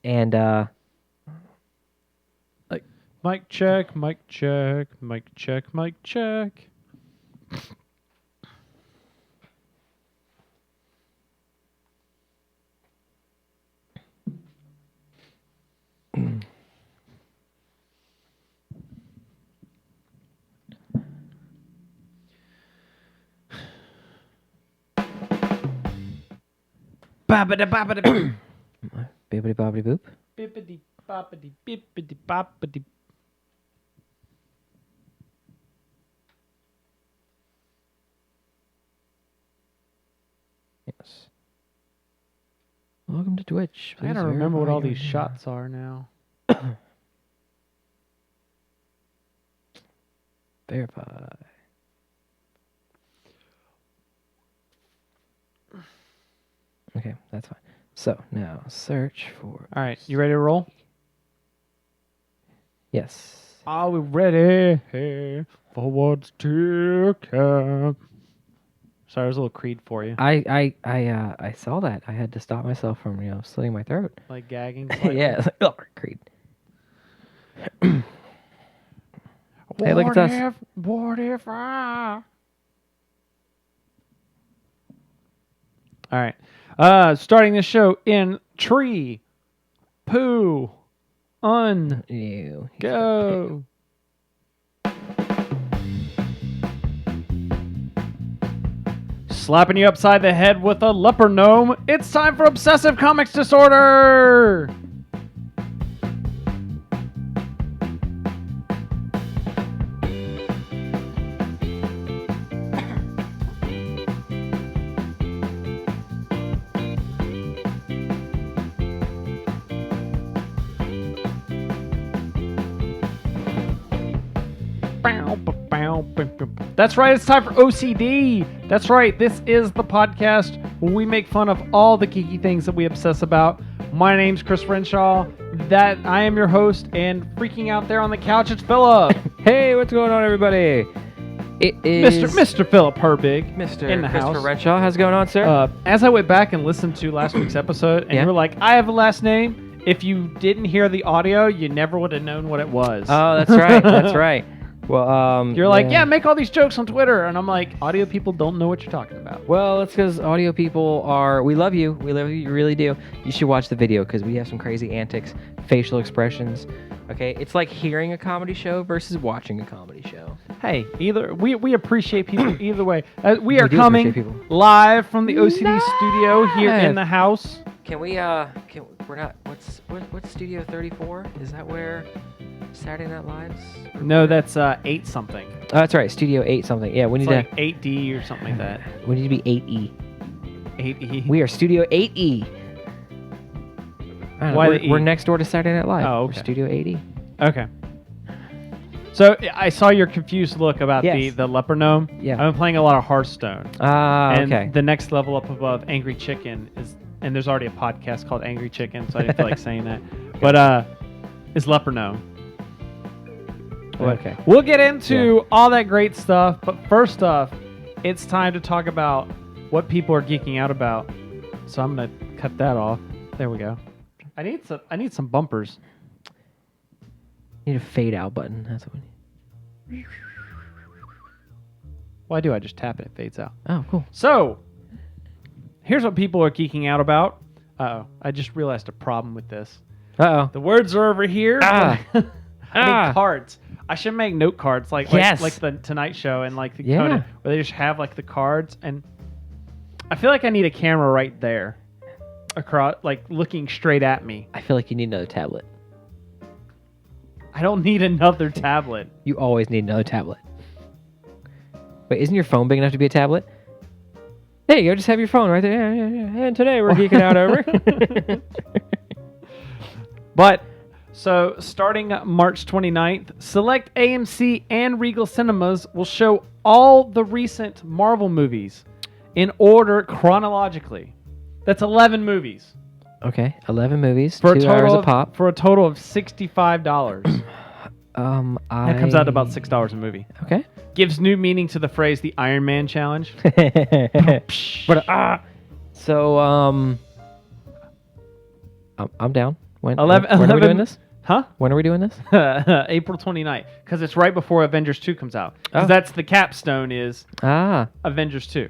And like Mic check, mic check, mic check, mic check. Babada babada bibbity bobbity boop. bippity boppity bippity boppity. Yes. Welcome to Twitch. I gotta Please remember what verify all your these name. shots are now. Verify. Okay, that's fine. So now search for. All right, you ready to roll? Yes. Are we ready for what's to come? Sorry, there's a little Creed for you. I saw that. I had to stop myself from slitting my throat. Like gagging. Slightly. Yeah. It's like, oh, Creed. Hey, look, it's us. What if I? All right. Starting the show in 3, 2, 1, Ew. go. Slapping you upside the head with a leopard gnome. It's time for Obsessive Comics Disorder. That's right, it's time for OCD. That's right, this is the podcast where we make fun of all the geeky things that we obsess about. My name's Chris Renshaw. That I am your host, and freaking out there on the couch, it's Philip. Hey, what's going on, everybody? It is Mr. Philip Herbig Mr. in the Christopher house. Renshaw. How's it going on, sir? As I went back and listened to last week's episode, and Yeah. you were like, I have a last name. If you didn't hear the audio, you never would have known what it was. Oh, that's right. That's right. Well, You're like, yeah, make all these jokes on Twitter. And I'm like, audio people don't know what you're talking about. Well, it's because audio people are. We love you. We love you. You really do. You should watch the video because we have some crazy antics, facial expressions. Okay, it's like hearing a comedy show versus watching a comedy show. Hey, we appreciate people either way. We are do coming appreciate people. live from the OCD studio here in Live. the house. Can we? We're not. What's Studio 34? Is that where Saturday Night Live's? No, that's 8 something. Oh, that's right. Studio 8 something. Yeah, we It's need like 8D or something like that. We need to be 8E. 8E. We are Studio 8E. I don't know, Why we're, the E? we're next door to Saturday Night Live. Oh, We're okay. Studio 8E. Okay. So I saw your confused look about Yes. the leopard gnome. Yeah. I've been playing a lot of Hearthstone. Ah, And okay. the next level up above Angry Chicken is, and there's already a podcast called Angry Chicken, so I didn't feel like saying that. But is leopard gnome. But Okay. We'll get into all that great stuff, but first off, it's time to talk about what people are geeking out about. So I'm gonna cut that off. There we go. I need some bumpers. Need a fade out button. That's what we need. Why do I just tap it? It fades out. Oh, cool. So, here's what people are geeking out about. Uh-oh. I just realized a problem with this. Uh-oh. The words are over here. Ah. I Ah. need cards. I should make note cards like Yes. like the Tonight Show and like the Yeah. Conan, where they just have like the cards. And I feel like I need a camera right there, across, like looking straight at me. I feel like you need another tablet. I don't need another tablet. You always need another tablet. Wait, isn't your phone big enough to be a tablet? There you go. Just have your phone right there. Yeah. And today we're geeking out over. But, so starting March 29th, select AMC and Regal Cinemas will show all the recent Marvel movies in order chronologically. That's 11 movies. Okay, 11 movies, For 2 hours a pop. For a total of $65. That comes out to about $6 a movie. Okay. Gives new meaning to the phrase the Iron Man challenge. But so I'm down. When 11, when are we doing this? Huh? When are we doing this? April 29th, because it's right before Avengers 2 comes out. Because Oh. that's the capstone is Ah, Avengers 2.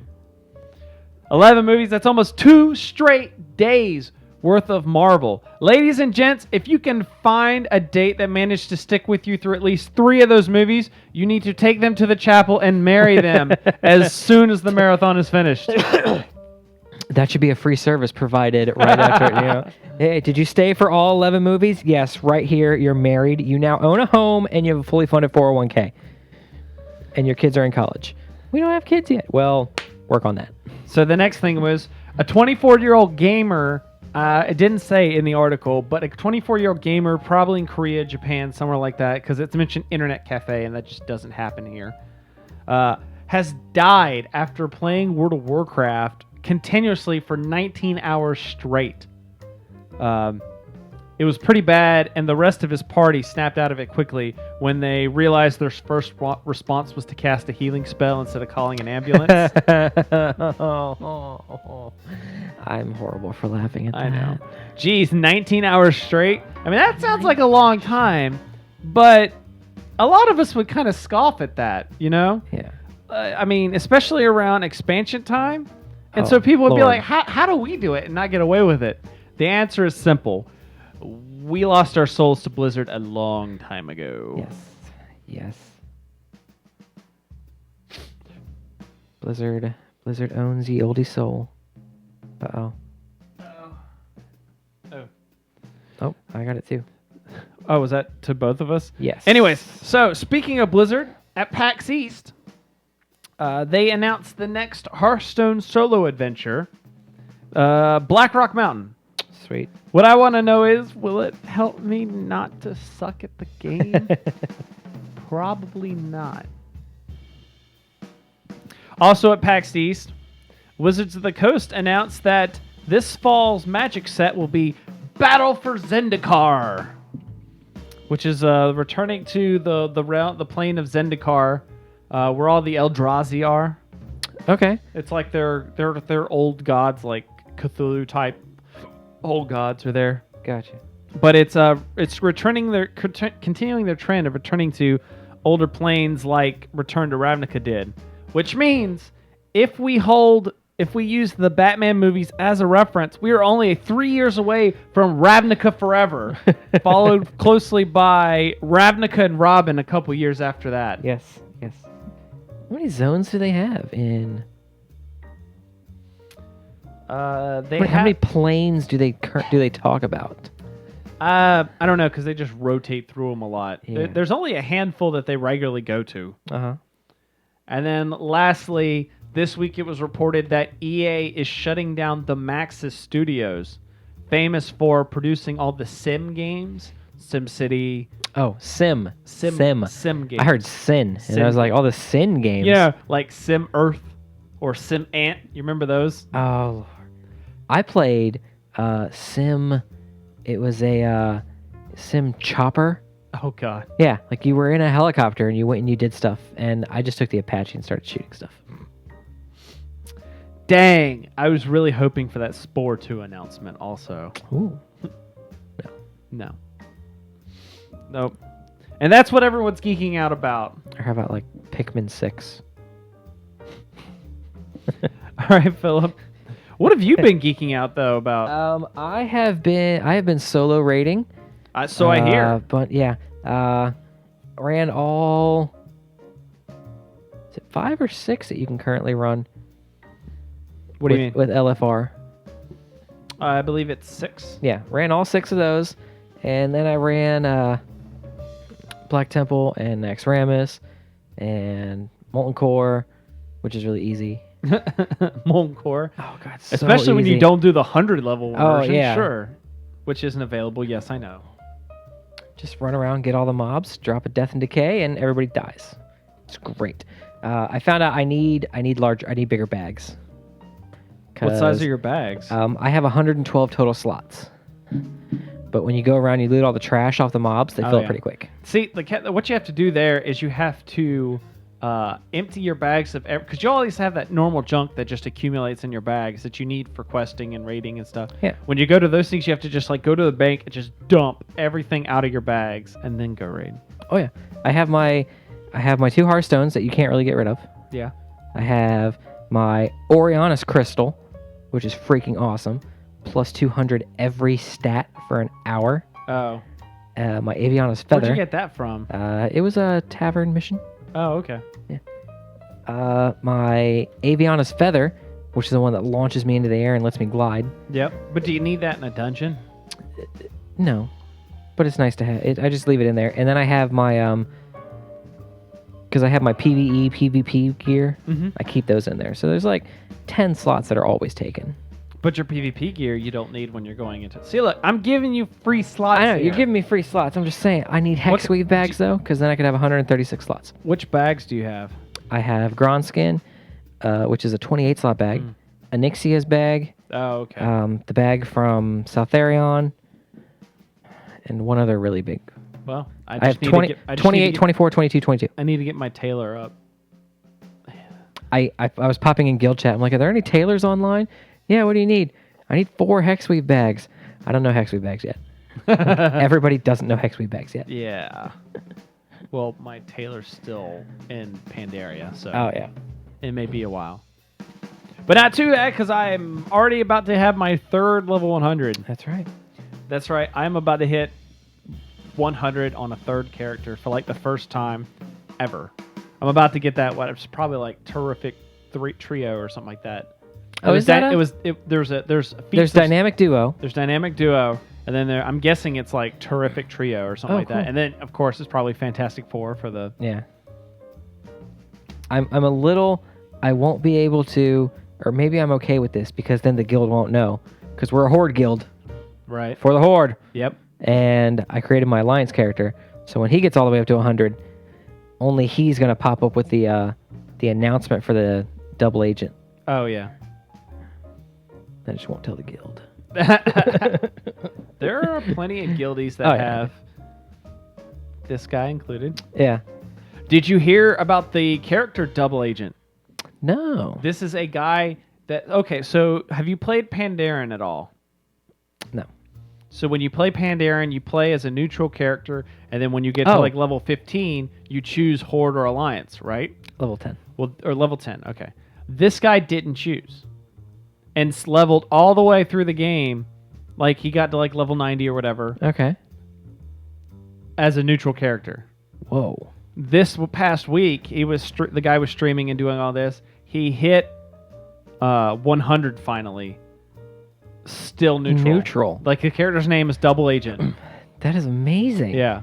11 movies, that's almost 2 straight days worth of Marvel. Ladies and gents, if you can find a date that managed to stick with you through at least 3 of those movies, you need to take them to the chapel and marry them as soon as the marathon is finished. that should be a free service provided right after. Hey, did you stay for all 11 movies? Yes, right here. You're married. You now own a home, and you have a fully funded 401k. And your kids are in college. We don't have kids yet. Well, work on that. So the next thing was a 24-year-old gamer. It didn't say in the article, but a 24-year-old gamer, probably in Korea, Japan, somewhere like that, because it's mentioned internet cafe, and that just doesn't happen here, has died after playing World of Warcraft continuously for 19 hours straight. It was pretty bad, and the rest of his party snapped out of it quickly when they realized their first response was to cast a healing spell instead of calling an ambulance. I'm horrible for laughing at that. I know. Geez, 19 hours straight? I mean, that sounds like a long time, but a lot of us would kind of scoff at that, you know? Yeah. I mean, especially around expansion time. And Oh, so people would be Lord. like, how do we do it and not get away with it? The answer is simple. We lost our souls to Blizzard a long time ago. Yes. Yes. Blizzard owns the oldie soul. Uh-oh. Oh. Oh, I got it too. Oh, was that to both of us? Yes. Anyways, so speaking of Blizzard, at PAX East, they announced the next Hearthstone solo adventure, Black Rock Mountain. Sweet. What I want to know is, will it help me not to suck at the game? Probably not. Also at PAX East, Wizards of the Coast announced that this fall's Magic set will be Battle for Zendikar, which is returning to the plane of Zendikar, where all the Eldrazi are. Okay. It's like they're old gods, like Cthulhu type old gods are there. Gotcha. But it's continuing their trend of returning to older planes like Return to Ravnica did, which means if we use the Batman movies as a reference, we are only 3 years away from Ravnica Forever, followed closely by Ravnica and Robin a couple years after that. Yes. Yes. How many zones do they have in? How many planes do they talk about? I don't know, because they just rotate through them a lot. Yeah. There's only a handful that they regularly go to. Uh-huh. And then lastly, this week it was reported that EA is shutting down the Maxis Studios, famous for producing all the Sim games, SimCity. Oh, Sim games. I heard Sin, and I was like, all the Sin games. Yeah, like Sim Earth or Sim Ant. You remember those? Oh, I played Sim. It was a Sim Chopper. Oh God. Yeah, like you were in a helicopter and you went and you did stuff, and I just took the Apache and started shooting stuff. Dang, I was really hoping for that Spore 2 announcement also. Ooh. No. Nope. And that's what everyone's geeking out about. Or how about like Pikmin 6? All right, Philip. What have you been geeking out though about? I have been solo raiding. So I hear. But yeah, ran all. Is it 5 or 6 that you can currently run? What do you mean? With LFR? I believe it's 6. Yeah, ran all 6 of those, and then I ran Black Temple and Naxxramas and Molten Core, which is really easy. Molten Core. Oh god, so especially when you easy. don't do the 100 level Oh, version. yeah. Sure. Which isn't available. Yes, I know. Just run around, get all the mobs, drop a death and decay, and everybody dies. It's great. I found out I need bigger bags. What size are your bags? I have 112 total slots. But when you go around, you loot all the trash off the mobs. They fill yeah. up pretty quick. See, what you have to do there is you have to empty your bags of because you always have that normal junk that just accumulates in your bags that you need for questing and raiding and stuff. Yeah. When you go to those things, you have to just like go to the bank and just dump everything out of your bags and then go raid. Oh yeah, I have my 2 Hearthstones that you can't really get rid of. Yeah. I have my Orianus Crystal, which is freaking awesome, plus 200 every stat for an hour. Oh. My Aviana's Where'd Feather. you get that from? It was a tavern mission. Oh, okay. My Aviana's Feather, which is the one that launches me into the air and lets me glide. Yep. But do you need that in a dungeon? No, but it's nice to have. I just leave it in there, and then I have my because I have my PvE, PvP gear. Mm-hmm. I keep those in there. So there's like 10 slots that are always taken. But your PvP gear you don't need when you're going into. See, look, I'm giving you free slots. I know here. you're giving me free slots. I'm just saying I need Hexweave bags though, because then I could have 136 slots. Which bags do you have? I have Gronskin, which is a 28 slot bag. Anixia's bag. Oh, okay. The bag from Southarion, and one other really big. Well, I have 28, 24, 22, 22. I need to get my tailor up. I was popping in guild chat. I'm like, are there any tailors online? Yeah, what do you need? I need 4 Hexweave bags. I don't know Hexweave bags yet. Everybody doesn't know Hexweave bags yet. Yeah. Well, my tailor's still in Pandaria, so Oh, yeah. it may be a while. But not too bad, because I'm already about to have my 3rd level 100. That's right. That's right. I'm about to hit 100 on a 3rd character for like the first time ever. I'm about to get that. It's probably like terrific trio or something like that. Oh, is that? There's Dynamic Duo. There's Dynamic Duo, and then I'm guessing it's like Terrific Trio or something like that. Cool. And then of course it's probably Fantastic Four for the. Yeah. I'm a little. I won't be able to, or maybe I'm okay with this because then the guild won't know, because we're a horde guild. Right. For the horde. Yep. And I created my alliance character, so when he gets all the way up to 100, only he's gonna pop up with the announcement for the double agent. Oh yeah. I just won't tell the guild. There are plenty of guildies that have this guy included. Yeah. Did you hear about the character double agent? No. This is a guy that. Okay, so have you played Pandaren at all? No. So when you play Pandaren, you play as a neutral character, and then when you get to like level 15, you choose Horde or Alliance, right? Level 10. Well, or level 10. Okay. This guy didn't choose, and leveled all the way through the game, like he got to like level 90 or whatever. Okay. As a neutral character. Whoa. This past week, the guy was streaming and doing all this. He hit 100 finally. Still neutral. Like the character's name is Double Agent. That is amazing. Yeah.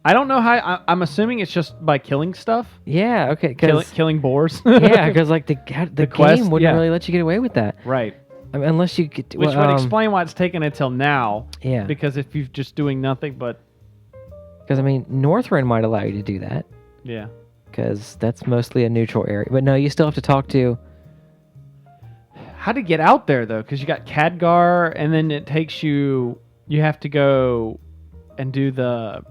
I don't know how. I'm assuming it's just by killing stuff. Yeah. Okay. Killing boars. Yeah, because like the quest, game wouldn't really let you get away with that. Right. I mean, unless you get. Which would explain why it's taken until now. Yeah. Because if you're just doing nothing but. Because I mean, Northrend might allow you to do that. Yeah. Because that's mostly a neutral area, but no, you still have to talk to. How to get out there though? Because you got Khadgar, and then it takes you. You have to go and do the.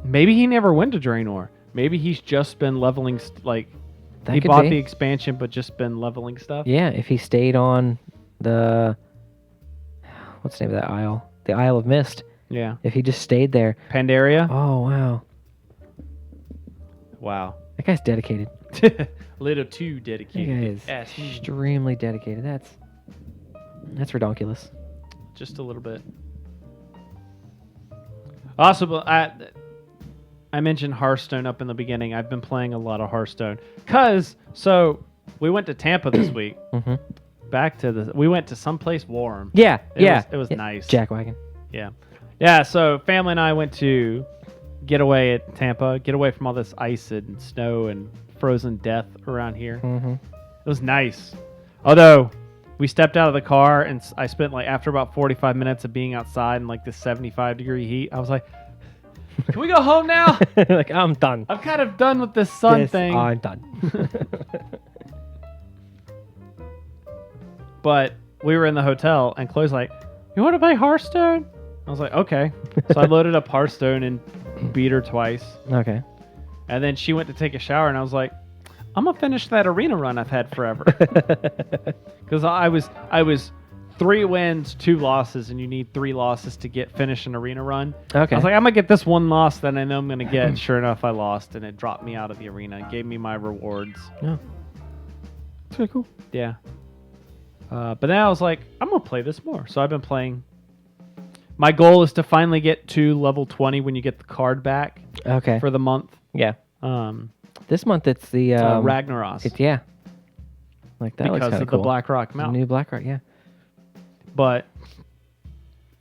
Maybe he never went to Draenor. Maybe he's just been leveling. He bought the expansion, but just been leveling stuff. Yeah, if he stayed on the. What's the name of that isle? The Isle of Mist. Yeah. If he just stayed there. Pandaria. Oh wow. Wow. That guy's dedicated. Little too dedicated. That guy is extremely dedicated. That's redonkulous. Just a little bit. Also, I mentioned Hearthstone up in the beginning. I've been playing a lot of Hearthstone. So we went to Tampa this week. Mm-hmm. We went to someplace warm. Yeah, It was nice. Jackwagon. Yeah, so family and I went to get away at Tampa, get away from all this ice and snow and frozen death around here. Mm-hmm. It was nice. Although, we stepped out of the car and I spent after about 45 minutes of being outside in this 75-degree heat, I was like, can we go home now? I'm done. I'm kind of done with this sun thing. I'm done. But we were in the hotel and Chloe's like, you want to play Hearthstone? I was like, okay. So I loaded up Hearthstone and beat her twice. Okay. And then she went to take a shower, and I was like, I'm gonna finish that arena run I've had forever. Because I was 3 wins, 2 losses, and you need 3 losses to finish an arena run. Okay. I was like, I'm gonna get this 1 loss that I know I'm gonna get. Sure enough, I lost, and it dropped me out of the arena and gave me my rewards. Yeah. That's pretty cool. Yeah. But then I was like, I'm gonna play this more. So I've been playing. My goal is to finally get to level 20 when you get the card back Okay. for the month. Yeah. Um, This month it's the Ragnaros. Yeah. Like that looks Because kind of of cool. the Blackrock Mountain. New Blackrock, yeah. But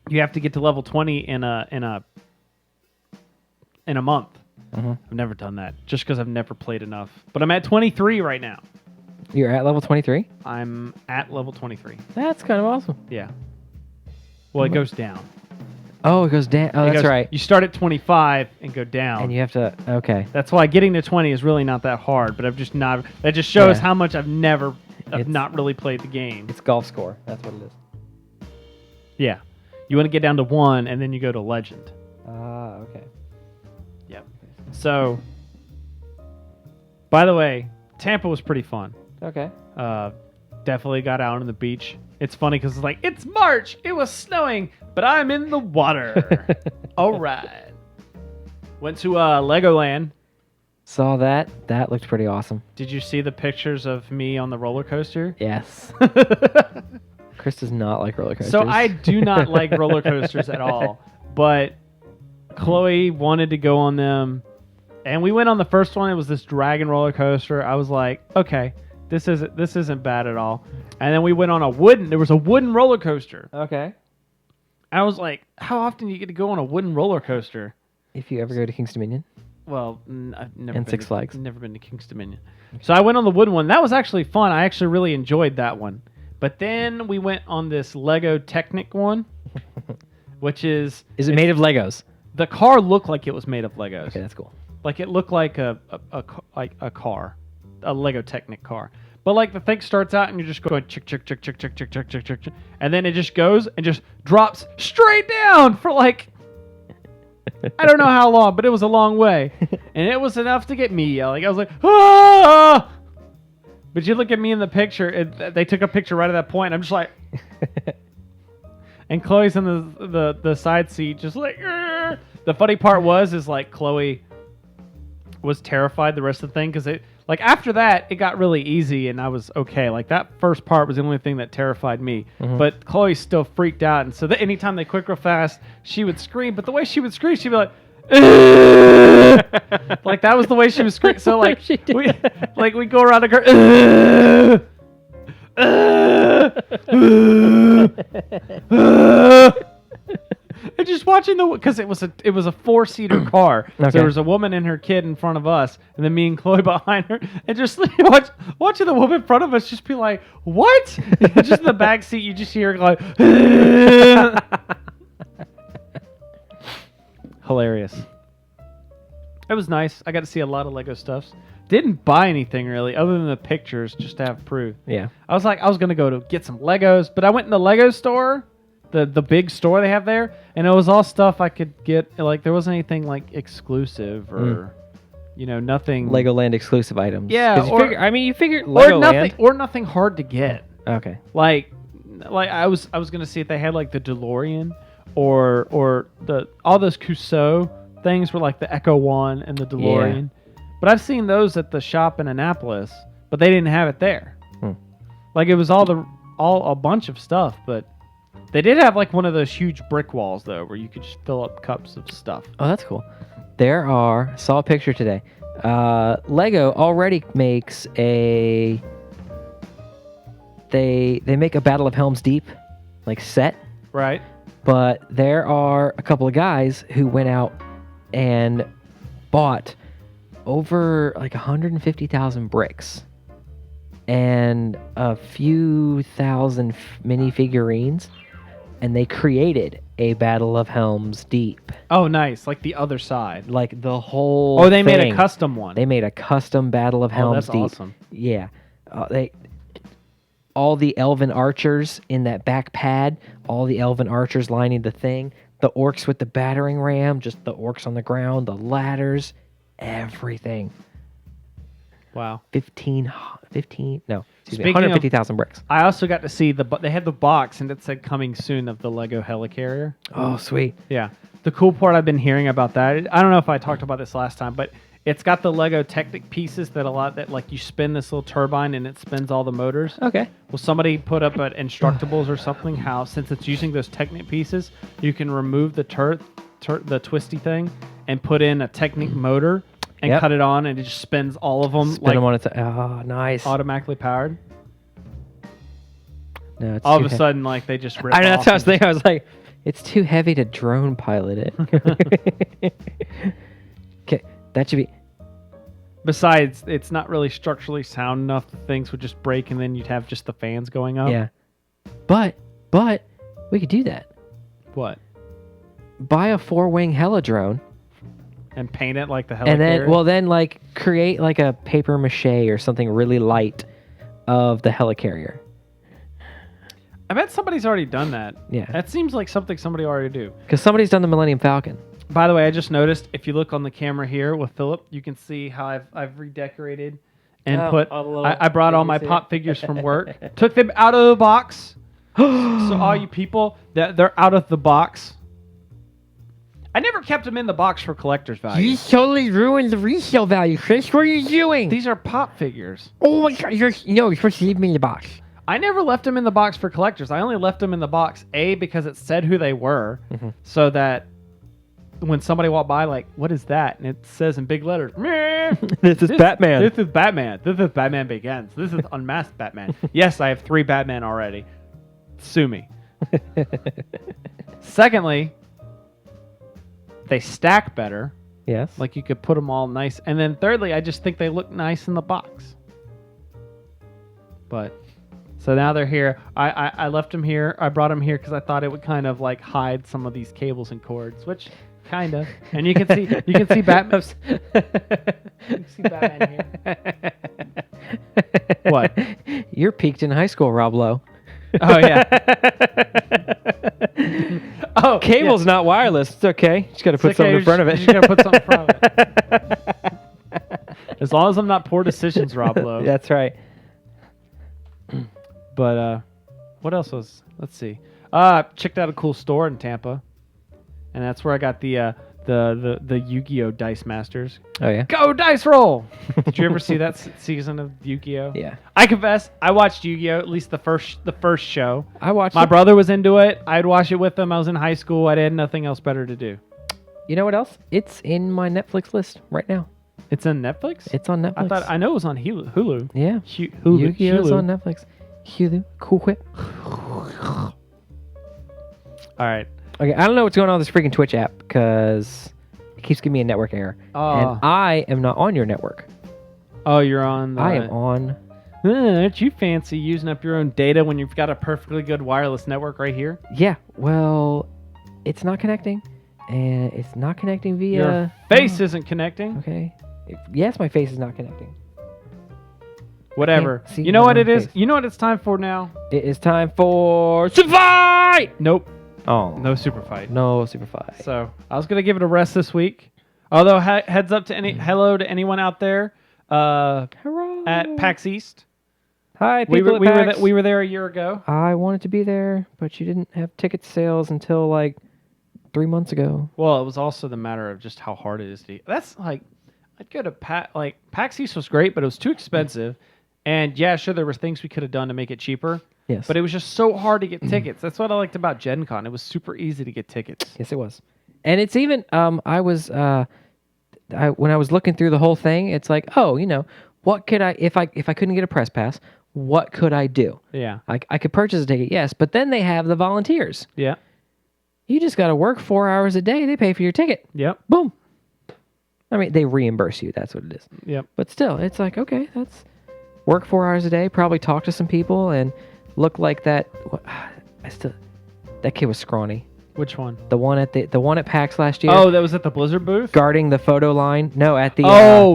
you have to get to level 20 in a month. Mhm. I've never done that just because I've never played enough. But I'm at 23 right now. You're at level 23? I'm at level 23. That's kind of awesome. Yeah. Well, it goes down. Oh, it goes down. Oh, It that's goes- right. You start at 25 and go down. And you have to. Okay. That's why getting to 20 is really not that hard. But I've just not. That just shows Yeah. how much I've It's- not really played the game. It's golf score. That's what it is. Yeah. You want to get down to 1 and then you go to legend. Ah, okay. Yep. So, by the way, Tampa was pretty fun. Okay. Definitely got out on the beach. It's funny because it's like, it's March. It was snowing, but I'm in the water. All right. Went to Legoland. Saw that. That looked pretty awesome. Did you see the pictures of me on the roller coaster? Yes. Chris does not like roller coasters. So I do not like roller coasters at all. But Chloe wanted to go on them. And we went on the first one. It was this dragon roller coaster. I was like, okay, this isn't bad at all. And then we went on there was a wooden roller coaster. Okay. I was like, how often do you get to go on a wooden roller coaster? If you ever go to King's Dominion. Well, I've never And been Six Flags. Never been to King's Dominion. So I went on the wooden one. That was actually fun. I actually really enjoyed that one. But then we went on this Lego Technic one, which is... Is it made of Legos? The car looked like it was made of Legos. Okay, that's cool. Like it looked like a car, a Lego Technic car. But like the thing starts out and you're just going chick chick chick chick chick chick chick chick chick, and then it just goes and just drops straight down for like I don't know how long, but it was a long way, and it was enough to get me yelling. I was like, ah! But you look at me in the picture, and they took a picture right at that point. And I'm just like, and Chloe's in the side seat, just like. Argh. The funny part is like Chloe was terrified the rest of the thing because it like after that it got really easy and I was okay. Like that first part was the only thing that terrified me, but Chloe still freaked out, and so that anytime they quick real fast, she would scream. But the way she would scream, she'd be like. Like that was the way she was screaming. So like we go around the car. And just watching because it was a 4-seater car. Okay. So there was a woman and her kid in front of us, and then me and Chloe behind her, and just watching the woman in front of us just be like, "What?" Just in the back seat, you just hear her like, hilarious. It was nice. I got to see a lot of Lego stuffs. Didn't buy anything really, other than the pictures, just to have proof. Yeah. I was gonna go to get some Legos, but I went in the Lego store. The big store they have there, and it was all stuff I could get. Like there wasn't anything like exclusive or, nothing. Legoland exclusive items. Yeah, 'Cause you figured or Legoland. nothing hard to get. Okay. Like I was gonna see if they had like the DeLorean or all those Cusco things were like the Echo One and the DeLorean, but I've seen those at the shop in Annapolis, but they didn't have it there. Like it was all a bunch of stuff, but. They did have like one of those huge brick walls though, where you could just fill up cups of stuff. Oh, that's cool. Saw a picture today. Lego already makes they make a Battle of Helm's Deep, like set. Right. But there are a couple of guys who went out and bought over like 150,000 bricks and a few thousand mini figurines. And they created a Battle of Helm's Deep. Oh, nice. Like the other side. Like the whole Oh, they thing. made a custom one. They made a custom Battle of Helm's that's Deep. Awesome. Yeah. All the elven archers in that back pad, all the elven archers lining the thing, the orcs with the battering ram, just the orcs on the ground, the ladders, everything. Wow. 15 no, excuse me, Speaking of- 150,000 bricks. I also got to see they had the box and it said coming soon of the Lego helicarrier. Oh, sweet. Yeah. The cool part I've been hearing about that, I don't know if I talked about this last time, but it's got the Lego Technic pieces that like you spin this little turbine and it spins all the motors. Okay. Well, somebody put up at Instructables or something how since it's using those Technic pieces, you can remove the the twisty thing and put in a Technic motor and cut it on and it just spins all of them Spin them on its nice. automatically powered. No, it's All too of a sudden, like they just rip I know, off that's what I was and thinking. I was like, it's too heavy to drone pilot it. Okay, that should be. Besides, it's not really structurally sound enough. Things would just break, and then you'd have just the fans going up. Yeah. But we could do that. What? Buy a 4-wing helidrone. And paint it like the helicarrier? And then like create like a paper mache or something really light of the helicarrier. I bet somebody's already done that. Yeah. That seems like something somebody already do. Because somebody's done the Millennium Falcon. By the way, I just noticed if you look on the camera here with Philip, you can see how I've redecorated and I brought all my pop figures from work, took them out of the box. So all you people that they're out of the box. I never kept them in the box for collector's value. You totally ruined the resale value, Chris. What are you doing? These are pop figures. Oh my god, you're supposed to leave me in the box. I never left them in the box for collectors. I only left them in the box, A, because it said who they were, so that when somebody walked by, like, what is that? And it says in big letters, This is Batman. This is Batman. This is Batman Begins. This is Unmasked Batman. Yes, I have 3 Batman already. Sue me. Secondly, they stack better. Yes. Like you could put them all nice. And then thirdly, I just think they look nice in the box. But so now they're here. I left them here. I brought them here because I thought it would kind of like hide some of these cables and cords, which kind of. And you can see Batman. You can see Batman here. What? You're peaked in high school, Rob Lowe. Oh yeah. Oh, cable's not wireless. It's okay. Just got to put something in front of it. You got to put something in front of it. As long as I'm not poor decisions, Rob Lowe. That's right. But what else was? Let's see. Checked out a cool store in Tampa, and that's where I got the Yu-Gi-Oh Dice Masters. Oh yeah. Go dice roll! Did you ever see that season of Yu-Gi-Oh? Yeah. I confess, I watched Yu-Gi-Oh at least the first show. I watched. My brother was into it. I'd watch it with him. I was in high school. I had nothing else better to do. You know what else? It's in my Netflix list right now. It's on Netflix? It's on Netflix. I know it was on Hulu. Yeah. Hulu. Yu-Gi-Oh's on Netflix. Hulu. Cool Whip. All right. Okay, I don't know what's going on with this freaking Twitch app because it keeps giving me a network error. And I am not on your network. Oh, you're on the... I am on... Aren't you fancy using up your own data when you've got a perfectly good wireless network right here? Yeah, well, it's not connecting. And it's not connecting via... Your face isn't connecting. Okay. Yes, my face is not connecting. Whatever. See You know my what own it is? face. You know what it's time for now? It is time for... Super Fight! Nope. Oh. No super fight. No Super Fight. So I was gonna give it a rest this week. Although heads up to hello to anyone out there Hurrah. at Pax East. Hi, people at PAX. We were there a year ago. I wanted to be there, but you didn't have ticket sales until like 3 months ago. Well, it was also the matter of just how hard it is to. That's like, I'd go to Pax East was great, but it was too expensive. And yeah, sure, there were things we could have done to make it cheaper. Yes. But it was just so hard to get tickets. That's what I liked about Gen Con. It was super easy to get tickets. Yes, it was. And it's even when I was looking through the whole thing, it's like, oh, you know, what could I if I couldn't get a press pass, what could I do? Yeah. I could purchase a ticket, yes, but then they have the volunteers. Yeah. You just got to work 4 hours a day. They pay for your ticket. Yep. Boom. I mean, they reimburse you. That's what it is. Yep. But still, it's like, okay, that's work 4 hours a day, probably talk to some people and look like that. That kid was scrawny. Which one? The one at PAX last year. Oh, that was at the Blizzard booth? Guarding the photo line. No, at the...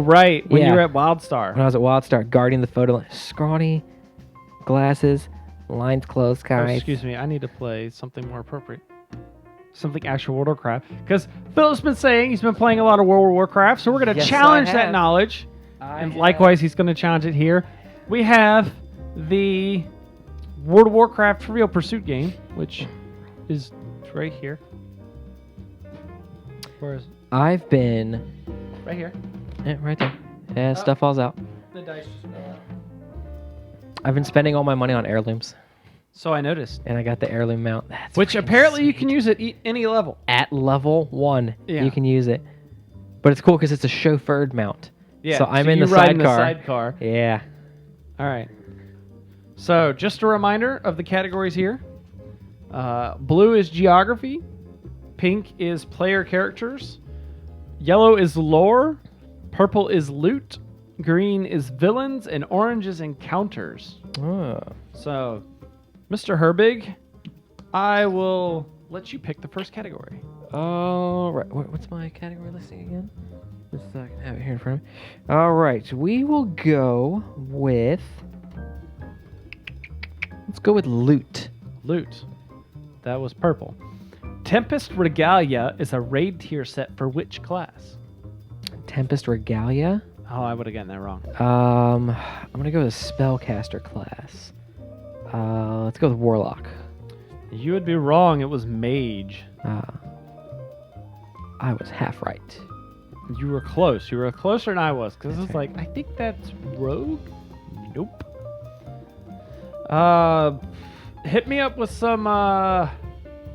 right. When yeah. you were at WildStar. When I was at WildStar, guarding the photo line. Scrawny, glasses, lines closed, Oh, guys. excuse me. I need to play something more appropriate. something actual World of Warcraft. Because Philip's been saying he's been playing a lot of World of Warcraft, so we're going to Yes, challenge I that have. knowledge. I And have. likewise, he's going to challenge it here. We have the World of Warcraft Trivial Pursuit game, which is right here. Where is it? I've been Right here. right there. Yeah, stuff falls out. The dice just fell out. I've been spending all my money on heirlooms, So I noticed. and I got the heirloom mount. That's Which freaking apparently you sweet. can use at any level. At level 1. Yeah. You can use it, but it's cool because it's a chauffeured mount. Yeah. So I'm in you the ride in the sidecar. sidecar. Yeah. All right. So just a reminder of the categories here. Blue is geography. Pink is player characters. Yellow is lore. Purple is loot. Green is villains. And orange is encounters. Oh. So, Mr. Herbig, I will let you pick the first category. All right. What's my category listing again? Just so I can have it here in front of me. All right. We will go with. Let's go with loot. Loot. That was purple. Tempest Regalia is a raid tier set for which class? Tempest Regalia. Oh, I would have gotten that wrong. I'm gonna go with a spellcaster class. Let's go with Warlock. You would be wrong. It was mage. I was half right. You were close. You were closer than I was. Because That's it's right. like, I think that's rogue? Nope. Hit me up with some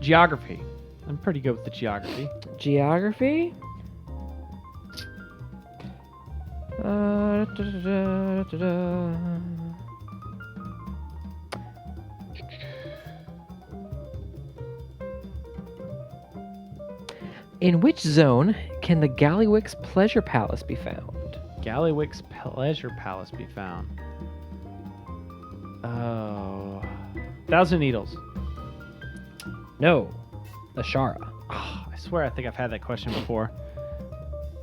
geography. I'm pretty good with the geography. Geography. In which zone can the Galliwick's Pleasure Palace be found? Galliwick's Pleasure Palace be found. Oh. Thousand Needles. No, Ashara. Oh, I swear I think I've had that question before.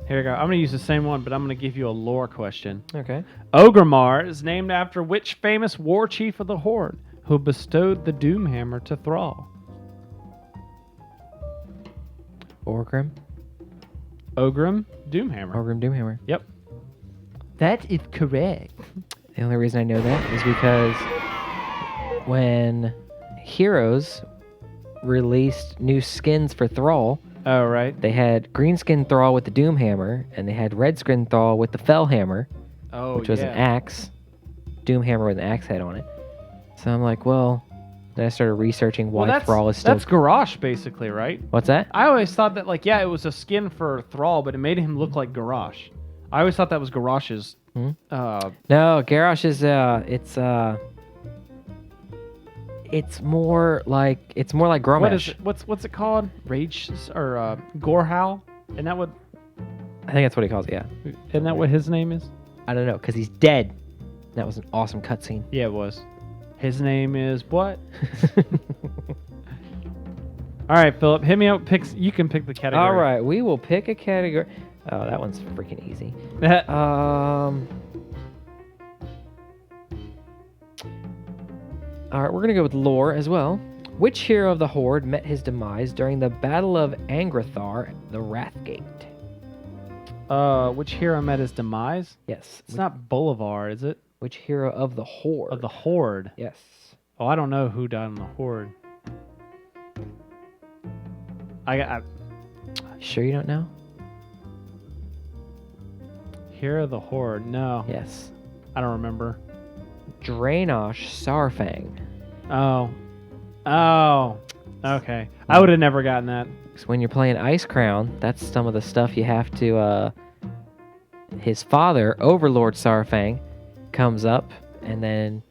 Here we go. I'm going to use the same one, but I'm going to give you a lore question. Okay. Ogremar is named after which famous war chief of the Horde who bestowed the Doomhammer to Thrall? Orgrim. Ogrim Doomhammer. Orgrim Doomhammer. Yep. That is correct. The only reason I know that is because when Heroes released new skins for Thrall, Oh, right. they had green skin Thrall with the Doomhammer, and they had red skin Thrall with the Fellhammer, Oh, which was an axe. Doomhammer with an axe head on it. So I'm like, well, then I started researching why Thrall is still. That's Garrosh, basically, right? What's that? I always thought that, like, yeah, it was a skin for Thrall, but it made him look like Garrosh. I always thought that was Garrosh's. No, Garrosh is it's more like Gromash. What is it? What's it called? Rage or Gorehowl? Isn't that what? I think that's what he calls it. Yeah. Isn't that what his name is? I don't know, because he's dead. That was an awesome cutscene. Yeah, it was. His name is what? All right, Philip, hit me up. You can pick the category. All right, we will pick a category. Oh, that one's freaking easy. All right, we're gonna go with lore as well. Which hero of the Horde met his demise during the Battle of Angrathar, the Wrathgate? Which hero met his demise? Yes. It's not Bolivar, is it? Which hero of the Horde? Of the Horde. Yes. Oh, I don't know who died in the Horde. Sure you don't know? Hero of the Horde. No. Yes. I don't remember. Draenosh Sarfang. Oh. Okay. I would have never gotten that. So when you're playing Ice Crown, that's some of the stuff you have to. His father, Overlord Sarfang, comes up, and then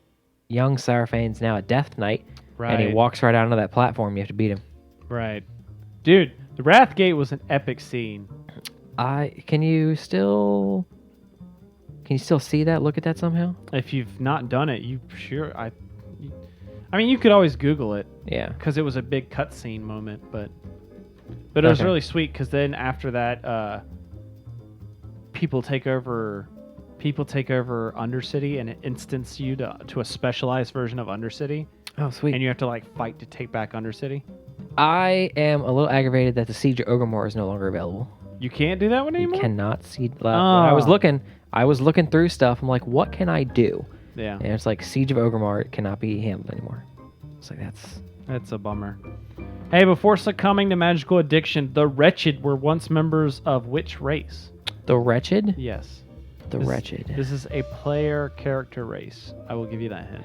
young Sarfang's now a Death Knight, Right. and he walks right out onto that platform. You have to beat him. Right. Dude, the Wrathgate was an epic scene. Can you still see that? Look at that somehow. If you've not done it, you could always Google it Yeah. because it was a big cutscene moment, but it was Okay. really sweet because then after that, people take over Undercity and it instants you to a specialized version of Undercity, Oh, sweet. and you have to like fight to take back Undercity. I am a little aggravated that the Siege of Orgrimmar is no longer available. You can't do that one You anymore? cannot see. I was looking through stuff. I'm like, what can I do? Yeah. And it's like Siege of Orgrimmar, it cannot be handled anymore. It's like That's a bummer. Hey, before succumbing to magical addiction, the Wretched were once members of which race? the Wretched. Yes. The Wretched. This is a player character race. I will give you that hint.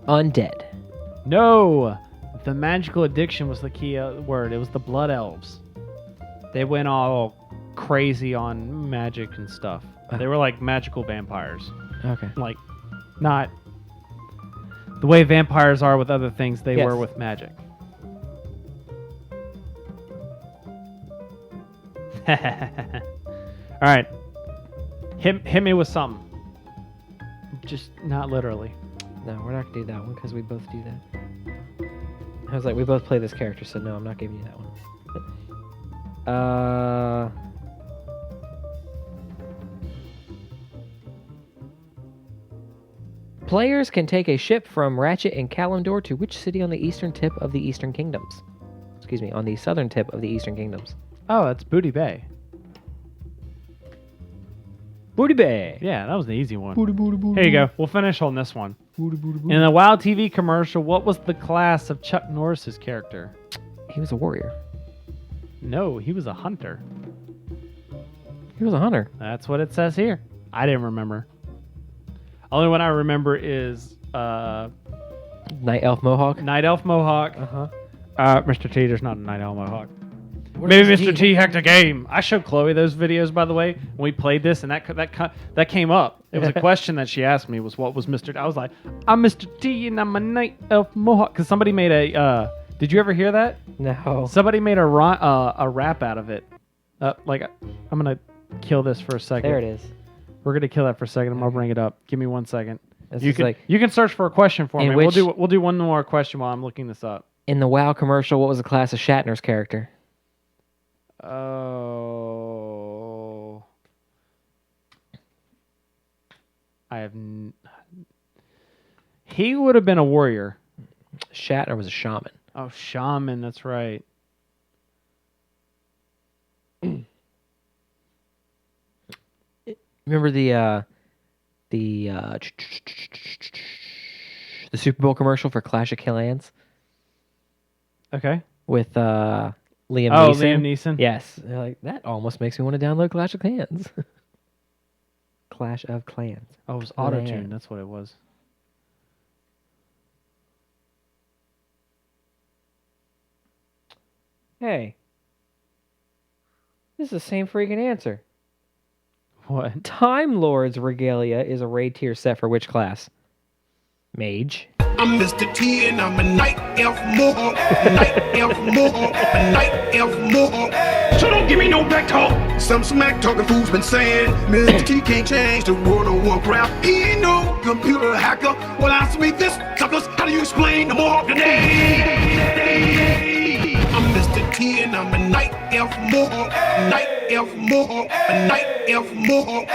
Undead. No! The magical addiction was the key word. It was the Blood Elves. They went all crazy on magic and stuff. They were like magical vampires. Okay. Like, not the way vampires are with other things, they Yes. were with magic. All right. Hit me with something. Just not literally. No, we're not gonna do that one because we both do that. I was like, we both play this character, so no, I'm not giving you that one. Players can take a ship from Ratchet and Kalimdor to which city on the eastern tip of the Eastern Kingdoms? Excuse me, on the southern tip of the Eastern Kingdoms. Oh, that's Booty Bay. Booty Bay. Yeah, that was the easy one. Booty, booty, booty. Here you go. We'll finish on this one. Booty, booty, booty. In the WoW TV commercial, what was the class of Chuck Norris's character? He was a warrior. No, he was a hunter. He was a hunter. That's what it says here. I didn't remember. Only one I remember is Night Elf Mohawk. Night Elf Mohawk. Uh-huh. Mr. T, there's not a Night Elf Mohawk. Maybe Mr. T hacked a game. I showed Chloe those videos, by the way, when we played this, and that came up. It was a question that she asked me was, what was Mr. T? I was like, I'm Mr. T, and I'm a Night Elf Mohawk. Because somebody made a, did you ever hear that? No. Somebody made a rap out of it. I'm going to kill this for a second. There it is. We're going to kill that for a second. I'm going to bring it up. Give me 1 second. This You is can, like you can search for a question for In me. which- We'll do one more question while I'm looking this up. in the WoW commercial. What was the class of Shatner's character? Oh. He would have been a warrior. Shatner was a shaman. Oh, shaman. That's right. Remember the Super Bowl commercial for Clash of Clans Okay. with Liam Neeson? Oh, Liam Neeson. Yes. They're like, that almost makes me want to download Clash of Clans. Clash of Clans. Oh, it was Clan. auto-tune. That's what it was. Hey. This is the same freaking answer. What? Time Lord's Regalia is a raid tier set for which class? Mage. I'm Mr. T and I'm a night elf mohawk, night elf mohawk, a night elf mohawk. So don't give me no back talk. Some smack talking fools been saying Mr. T can't change the World of Warcraft. He ain't no computer hacker. Well, ask me this, suckers. How do you explain the mohawk today? I'm Mr. T and I'm a night elf mohawk, night elf mohawk, a night elf mohawk.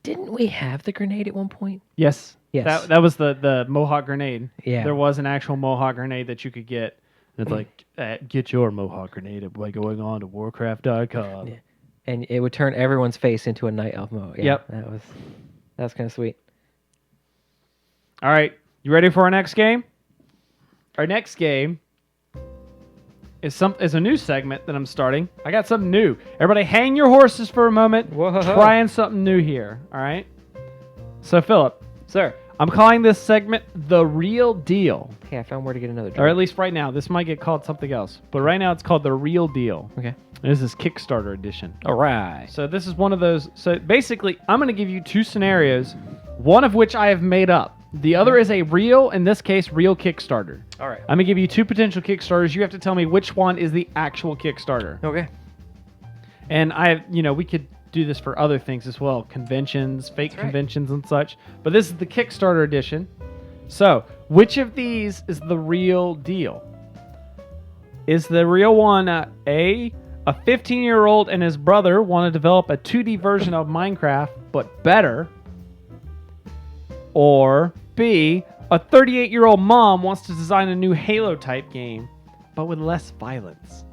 Didn't we have the grenade at one point? Yes. Yes. That was the Mohawk grenade. Yeah. There was an actual Mohawk grenade that you could get. It's like, get your Mohawk grenade by going on to warcraft.com. Yeah. And it would turn everyone's face into a night elf mode. Yeah, Yep. That was kind of sweet. All right. You ready for our next game? Our next game is a new segment that I'm starting. I got something new. Everybody hang your horses for a moment. Whoa. Trying something new here. All right? So, Philip, Sir. I'm calling this segment The Real Deal. Hey, I found where to get another Or drink. at least right now. This might get called something else. But right now it's called The Real Deal. Okay. This is Kickstarter edition. All right. So this is one of those. So basically, I'm going to give you two scenarios, one of which I have made up. The other is a real, in this case, real Kickstarter. All right. I'm going to give you two potential Kickstarters. You have to tell me which one is the actual Kickstarter. Okay. And we could do this for other things as well, conventions, fake That's right. conventions and such. But this is the Kickstarter edition. So, which of these is the real deal? Is the real one A 15-year-old and his brother want to develop a 2D version of Minecraft, but better? Or B, a 38-year-old mom wants to design a new Halo-type game, but with less violence?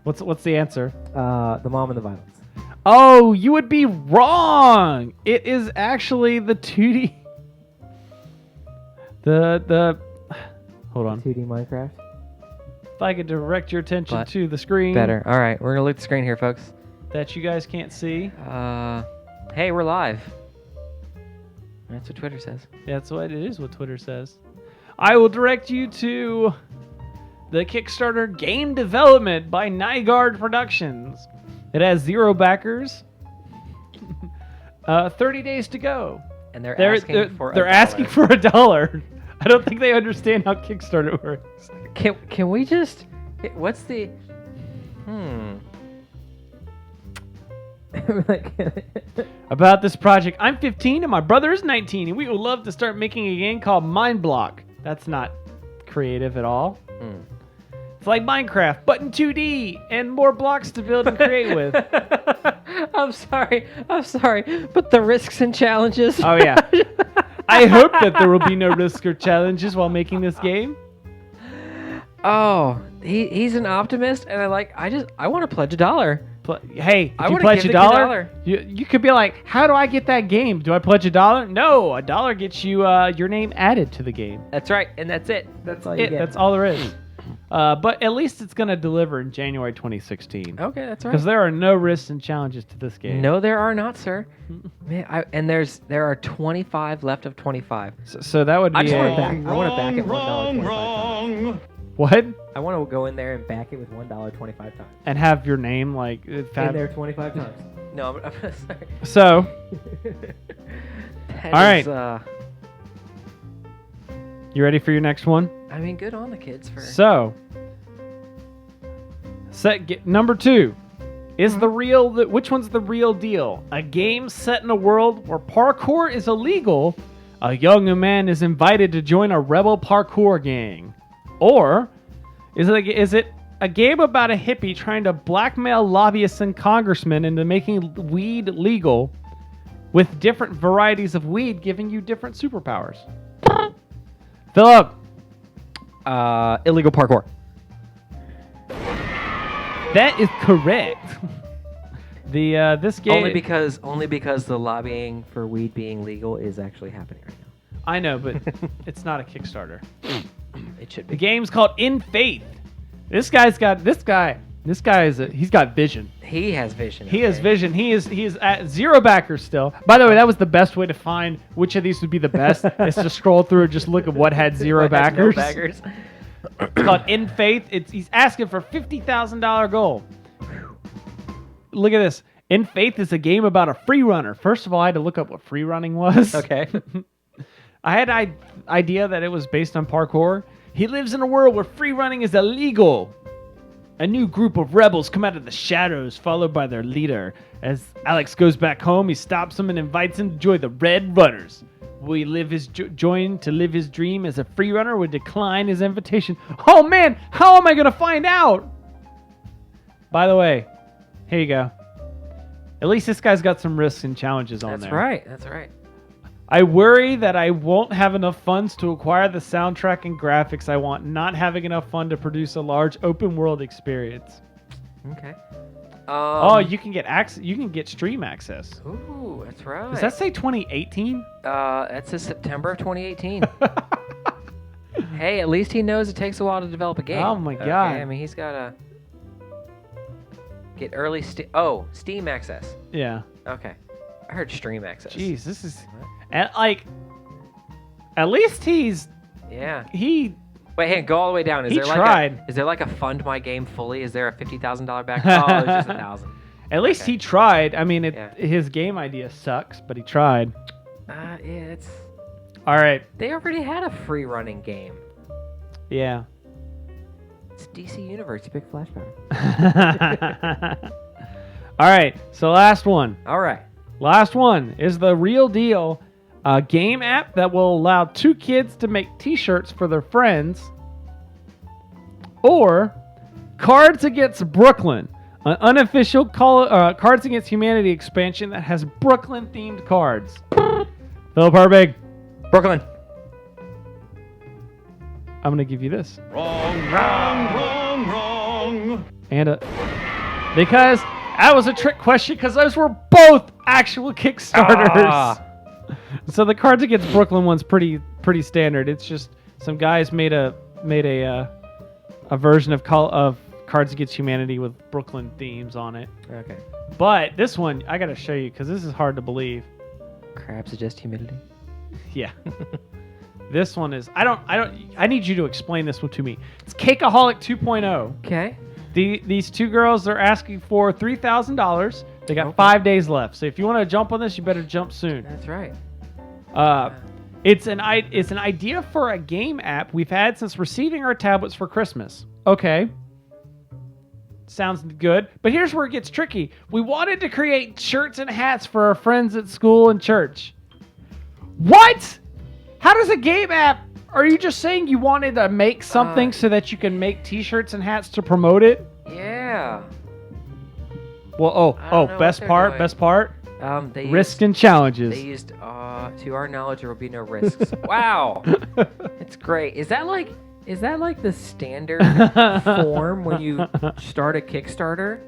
What's the answer? The mom and the violence. Oh, you would be wrong. It is actually the 2D. The hold on. 2D Minecraft. If I could direct your attention But to the screen. Better. All right, we're gonna look at the screen here, folks. That you guys can't see. Hey, we're live. That's what Twitter says. That's what it is. What Twitter says. I will direct you to the Kickstarter Game Development by Nygaard Productions. It has 0 backers. 30 days to go. And they're asking for $1. I don't think they understand how Kickstarter works. Can we just? What's the? About this project, I'm 15 and my brother is 19, and we would love to start making a game called Mind Block. That's not creative at all. It's like Minecraft, but in 2D and more blocks to build and create with. I'm sorry, but the risks and challenges. Oh yeah. I hope that there will be no risks or challenges while making this game. Oh, he's an optimist, and I want to pledge $1. Hey, I if you wanna pledge give $1, the kid $1. you could be like, how do I get that game? Do I pledge $1? No, $1 gets you your name added to the game. That's right, and that's it. That's all you It, get. that's all there is. But at least it's going to deliver in January 2016. Okay, that's right. Because there are no risks and challenges to this game. No, there are not, sir. Man, there are 25 left of 25. So that would be I just want to a... back. I want to back it $1.25. What? I want to go in there and back it with $1.25 times. And have your name like... In there 25 times. No, I'm sorry. So... All right. You ready for your next one? I mean, good on the kids for... So... number 2. Is which one's the real deal? A game set in a world where parkour is illegal. A young man is invited to join a rebel parkour gang. Or is it a game about a hippie trying to blackmail lobbyists and congressmen into making weed legal, with different varieties of weed giving you different superpowers? Philip. Illegal parkour. That is correct. This game Only because the lobbying for weed being legal is actually happening right now. I know, but it's not a Kickstarter. It should The be. game's called In Faith. He's got vision. He has vision. He has vision. He is at 0 backers still. By the way, that was the best way to find which of these would be the best. Is to scroll through and just look at what had 0 backers. No backers. It's called In Faith. He's asking for $50,000 goal. Look at this. In Faith is a game about a free runner. First of all, I had to look up what free running was. Okay. I had an idea that it was based on parkour. He lives in a world where free running is illegal. A new group of rebels come out of the shadows, followed by their leader. As Alex goes back home, he stops him and invites him to join the Red Runners. Will he join to live his dream as a free runner, or would decline his invitation? Oh man, how am I going to find out? By the way, here you go. At least this guy's got some risks and challenges on there. That's right. I worry that I won't have enough funds to acquire the soundtrack and graphics I want, not having enough fun to produce a large open world experience. Okay. You can get access. You can get stream access. Ooh, that's right. Does that say 2018? That says September of 2018. Hey, at least he knows it takes a while to develop a game. Oh my God. Okay, I mean, he's got to get early Steam access. Yeah. Okay. I heard stream access. Jeez, this is at least he's Yeah. Wait, hey, go all the way down. Is He there tried. Is there like a fund my game fully? Is there a $50,000 back? Oh, there's just $1,000. At least Okay. he tried. I mean, Yeah. his game idea sucks, but he tried. Yeah, it's. All right. They already had a free running game. Yeah. It's DC Universe. You pick Flash Power. All right. So last one. All right. Last one is the real deal. A game app that will allow 2 kids to make t-shirts for their friends, or Cards Against Brooklyn, an unofficial Cards Against Humanity expansion that has Brooklyn-themed cards. Philip Herbig. Brooklyn. I'm going to give you this. Wrong. And because that was a trick question because those were both actual Kickstarters. So the Cards Against Brooklyn one's pretty standard. It's just some guys made a version of Cards Against Humanity with Brooklyn themes on it. Okay. But this one I got to show you because this is hard to believe. Crabs Suggest Humidity. Yeah. This one is I need you to explain this one to me. It's Cakeaholic 2.0. Okay. These two girls, they're asking for $3,000. They got 5 days left. So if you want to jump on this, you better jump soon. That's right. It's an idea for a game app we've had since receiving our tablets for Christmas. Okay. Sounds good. But here's where it gets tricky. We wanted to create shirts and hats for our friends at school and church. What? How does a game app... Are you just saying you wanted to make something so that you can make t-shirts and hats to promote it? Yeah. Well, best part. They Risks and challenges. They used, to our knowledge, there will be no risks. Wow. It's great. Is that like the standard form when you start a Kickstarter?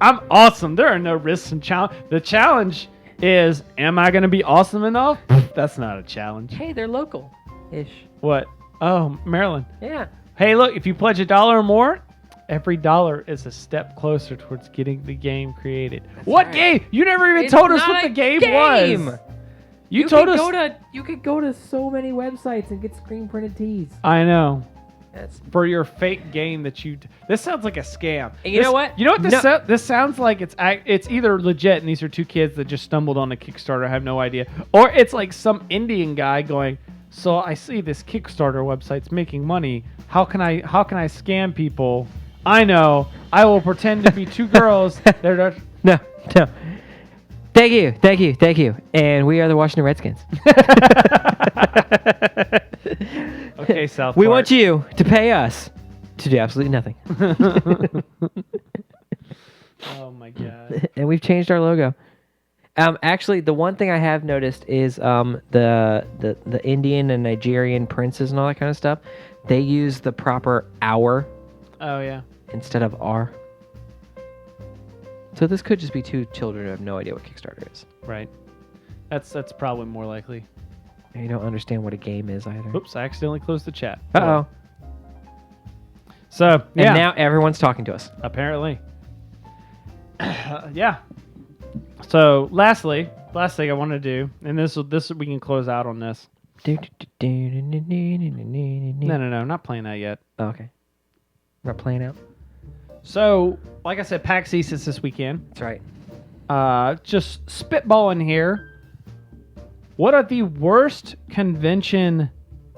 I'm awesome. There are no risks and challenges. The challenge is, am I going to be awesome enough? That's not a challenge. Hey, they're local-ish. What? Oh, Maryland. Yeah. Hey, look, if you pledge $1 or more, every dollar is a step closer towards getting the game created. That's what right. game? You never even It's told us not what a the game game. was. You told us. You could go to so many websites and get screen printed tees. I know. That's For your fake game that you... This sounds like a scam. And you know what? You know what this No. this sounds like? It's either legit and these are two kids that just stumbled on a Kickstarter, I have no idea. Or it's like some Indian guy going, so I see this Kickstarter website's making money. How can I scam people? I know. I will pretend to be two girls. They're no. Thank you. And we are the Washington Redskins. Okay, South We Park. want you to pay us to do absolutely nothing. Oh my god. And we've changed our logo. Actually, the one thing I have noticed is the Indian and Nigerian princes and all that kind of stuff. They use the proper hour Oh yeah. instead of R. So this could just be two children who have no idea what Kickstarter is. Right. That's probably more likely. And you don't understand what a game is either. Oops, I accidentally closed the chat. Uh-oh. So, yeah. And now everyone's talking to us. Apparently. Yeah. So, last thing I want to do, and this we can close out on this. No, not playing that yet. Oh, okay. We're not playing out? So, like I said, PAX East is this weekend. That's right. Just spitballing here. What are the worst convention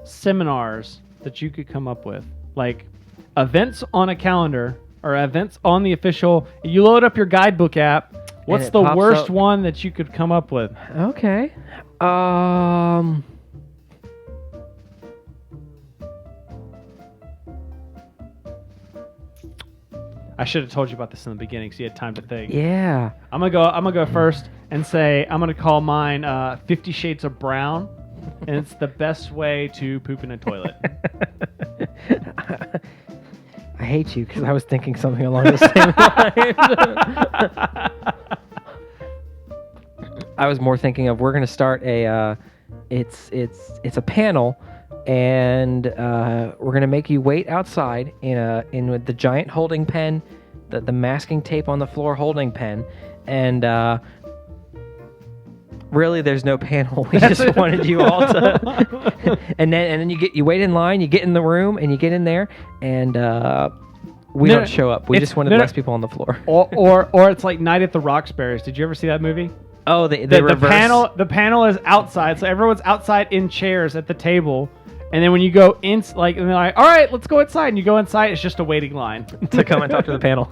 seminars that you could come up with? Like events on a calendar or events on the official. You load up your guidebook app. What's it the pops worst up. one that you could come up with? Okay. I should have told you about this in the beginning so you had time to think. Yeah. I'm gonna go first and say I'm gonna call mine 50 Shades of Brown, and it's the best way to poop in a toilet. I hate you because I was thinking something along the same lines. I was more thinking of we're gonna start a it's a panel, and we're gonna make you wait outside in with the giant holding pen, the masking tape on the floor holding pen, and really there's no panel. We just wanted you all to and then you wait in line, you get in the room, and you get in there, and we don't show up. We just wanted less people on the floor. Or it's like Night at the Roxbury's. Did you ever see that movie? Oh, the reverse. The panel is outside, so everyone's outside in chairs at the table, and then when you go in, and they're like, "All right, let's go inside," and you go inside, it's just a waiting line to come and talk to the panel.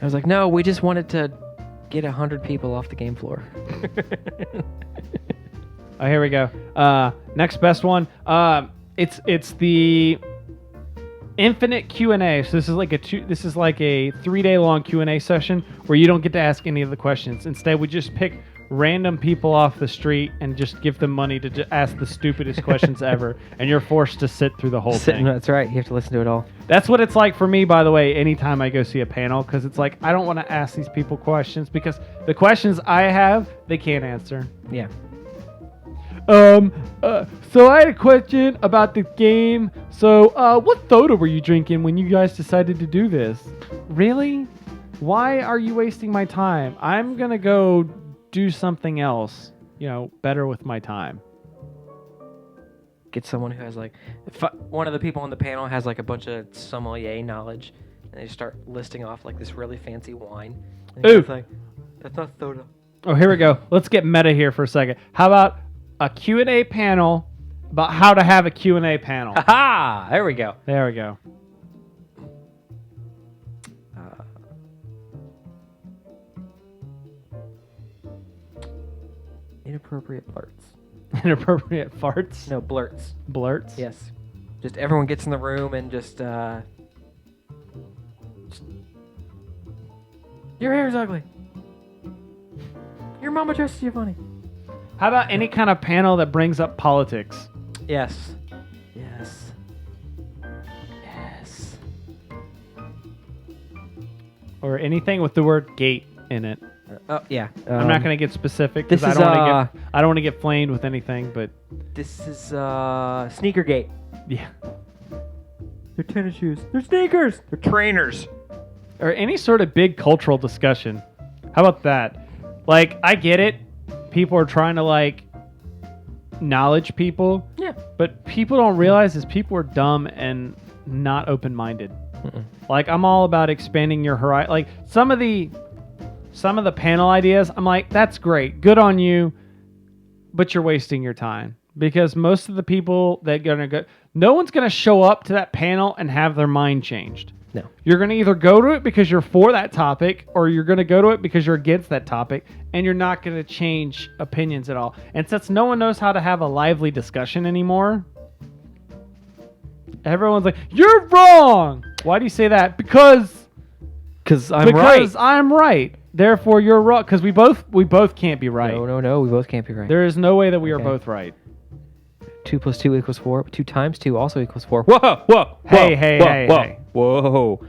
I was like, no, we just wanted to get 100 people off the game floor. Oh, here we go. Next best one. It's the infinite Q&A. So this is like a 3-day long Q&A session where you don't get to ask any of the questions. Instead, we just pick random people off the street and just give them money to ask the stupidest questions ever, and you're forced to sit through the whole thing. That's right. You have to listen to it all. That's what it's like for me, by the way, anytime I go see a panel, because it's like I don't want to ask these people questions because the questions I have, they can't answer. Yeah. So I had a question about the game. So, what soda were you drinking when you guys decided to do this? Really? Why are you wasting my time? I'm gonna go do something else, better with my time. Get someone who has one of the people on the panel has like a bunch of sommelier knowledge, and they start listing off like this really fancy wine. And Ooh. Like, that's not soda. Oh, here we go. Let's get meta here for a second. How about a Q&A panel about how to have a Q&A panel? Ha! There we go. There we go. Inappropriate farts. Inappropriate farts? No, blurts. Blurts? Yes. Just everyone gets in the room and just your hair's ugly. Your mama dresses you funny. How about any kind of panel that brings up politics? Yes. Yes. Yes. Or anything with the word gate in it. Oh yeah. I'm not going to get specific this because is, I don't want to get flamed with anything, but This is Sneakergate. yeah. They're tennis shoes. They're sneakers. They're trainers. Or any sort of big cultural discussion. How about that? Like, I get it. People are trying to knowledge people. Yeah. But people don't realize is people are dumb and not open-minded. Like, I'm all about expanding your horizon. Like, some of the panel ideas, I'm like, that's great. Good on you. But you're wasting your time. Because most of the people that are going to go... No one's going to show up to that panel and have their mind changed. No. You're going to either go to it because you're for that topic, or you're going to go to it because you're against that topic, and you're not going to change opinions at all. And since no one knows how to have a lively discussion anymore, everyone's like, you're wrong! Why do you say that? Because I'm right. Therefore, you're wrong. Because we both can't be right. No. We both can't be right. There is no way that we are both right. 2 + 2 = 4. 2 times 2 also equals 4. Whoa. Hey. Whoa.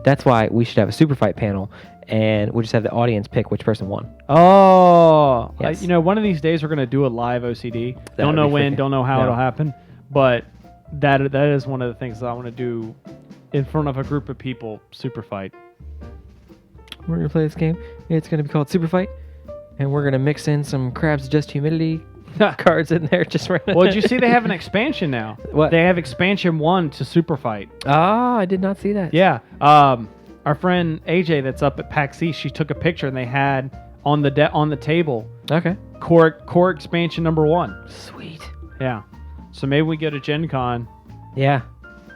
That's why we should have a super fight panel, and we'll just have the audience pick which person won. Oh. Yes. One of these days we're going to do a live OCD. That Don't would know be when, freaking- don't know how no. it'll happen. But that is one of the things that I want to do in front of a group of people. Super fight. We're going to play this game. It's going to be called Super Fight, and we're going to mix in some Crab's Just Humidity cards in there. Well, did you see they have an expansion now? What? They have expansion 1 to Super Fight. Ah, I did not see that. Yeah. Our friend AJ that's up at Pax East, she took a picture and they had on the table Okay. core expansion number 1. Sweet. Yeah. So maybe we go to Gen Con. Yeah.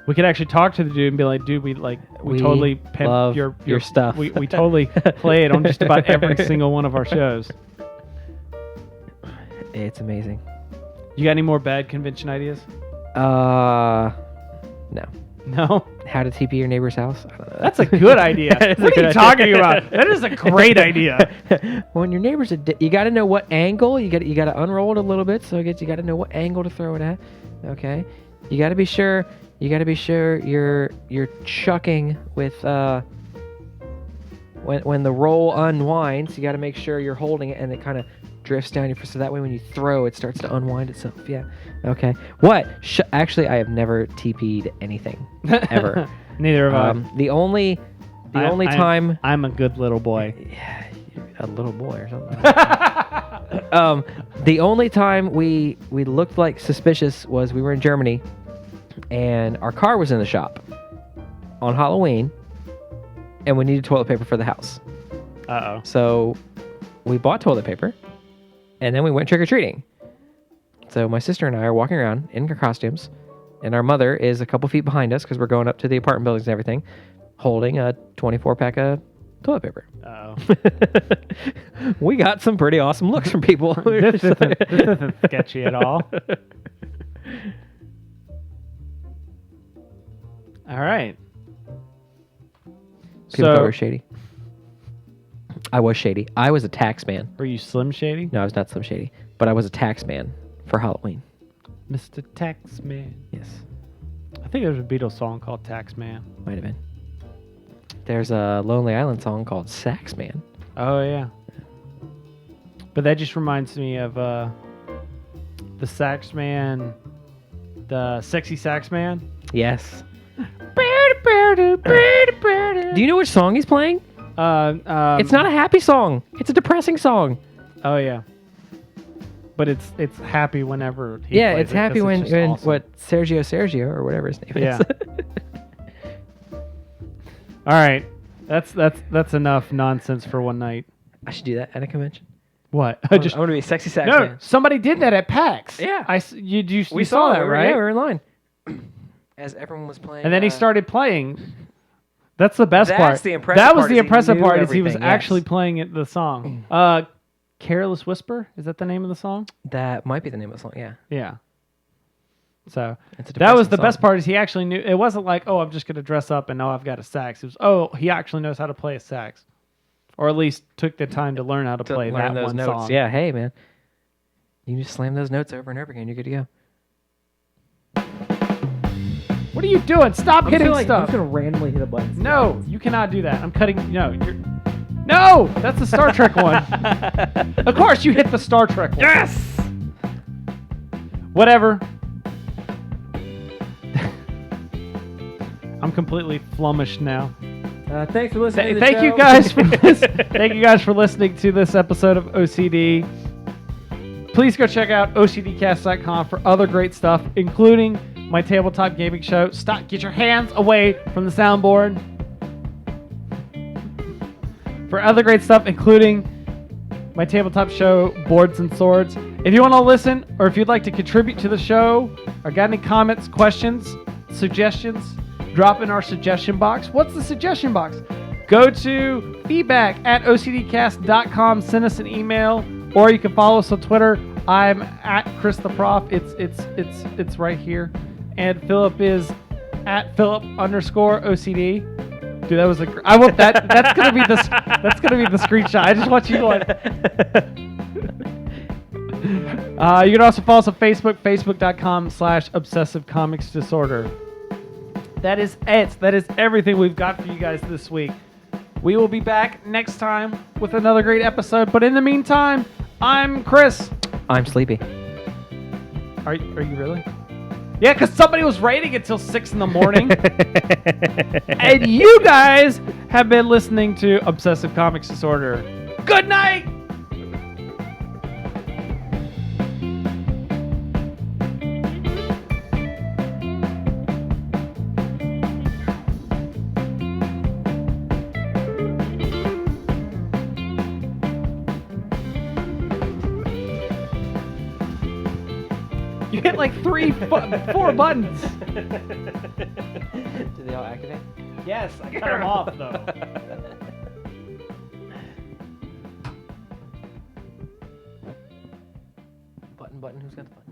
We could actually talk to the dude and be like, dude, we totally pimp love your stuff. We totally play it on just about every single one of our shows. It's amazing. You got any more bad convention ideas? No. No? How to TP your neighbor's house? I don't know. That's a good idea. That is a What are good you idea. talking about? That is a great idea. When your neighbor's you got to know what angle. You got to unroll it a little bit, so you got to know what angle to throw it at. Okay. You got to be sure. You're chucking with when the roll unwinds. You got to make sure you're holding it and it kind of drifts down your so that way when you throw it starts to unwind itself. Yeah. Okay. What? Actually, I have never TP'd anything ever. Neither have I. The only time I'm a good little boy. yeah, you're a little boy or something. The only time we looked like suspicious was we were in Germany, and our car was in the shop on Halloween, and we needed toilet paper for the house. Uh-oh. So we bought toilet paper, and then we went trick-or-treating. So my sister and I are walking around in our costumes, and our mother is a couple feet behind us because we're going up to the apartment buildings and everything, holding a 24-pack of toilet paper. Uh-oh. We got some pretty awesome looks from people. This isn't sketchy at all. All right. People thought we So, were shady. I was shady. I was a tax man. were you Slim Shady? No, I was not Slim Shady, but I was a tax man for Halloween. Mr. Taxman. Yes, I think there's a Beatles song called Taxman. might have been. There's a Lonely Island song called Sax Man. Oh, yeah. But that just reminds me of the Sax Man, the Sexy Sax Man. Yes. Do you know which song he's playing? It's not a happy song. It's a depressing song. Oh, yeah. But it's happy whenever he Yeah, plays it's it, 'cause happy when just awesome. what Sergio or whatever his name Yeah. is. All right. That's enough nonsense for one night. I should do that at a convention. What? I want to be a sexy sax No, man. somebody did that at PAX. Yeah. You We saw that, it. right? Yeah, we were in line. As everyone was playing. And then he started playing. That's the best That's part. the impressive That was part, the is he impressive knew part. Is he was everything, yes. actually playing the song. Careless Whisper, is that the name of the song? That might be the name of the song. Yeah. Yeah. So It's a that was depressing the best song. part. Is he actually knew? It wasn't like, oh, I'm just gonna dress up and now I've got a sax. It was, he actually knows how to play a sax, or at least took the time to learn how to play learn that those one notes. song. Yeah. Hey, man. You just slam those notes over and over again. You're good to go. What are you doing? Stop hitting stuff. gonna randomly hit a button. No, you cannot do that. I'm cutting. No, that's the Star Trek one. Of course, you hit the Star Trek one. Yes. Whatever. I'm completely flummoushed now. Thanks for listening. Thank you guys for thank you guys for listening to this episode of OCD. Please go check out OCDcast.com for other great stuff, including my tabletop gaming show. Stop! Get your hands away from the soundboard. For other great stuff, including my tabletop show, Boards and Swords. If you want to listen, or if you'd like to contribute to the show, or got any comments, questions, suggestions, drop in our suggestion box. What's the suggestion box? Go to feedback@ocdcast.com. Send us an email, or you can follow us on Twitter. I'm at Chris the Prof. It's right here, and Philip is at Philip_OCD. Dude, that was I want that. That's gonna be the screenshot. I just want you going. You can also follow us on Facebook, facebook.com/Obsessive Comics Disorder. That is it. That is everything we've got for you guys this week. We will be back next time with another great episode. But in the meantime, I'm Chris. I'm sleepy. Are you really? Yeah, because somebody was rating it till 6 in the morning. And you guys have been listening to Obsessive Comics Disorder. Good night! You hit like 4 buttons. Do they all activate? Yes, I cut them off though. Button. Who's got the button?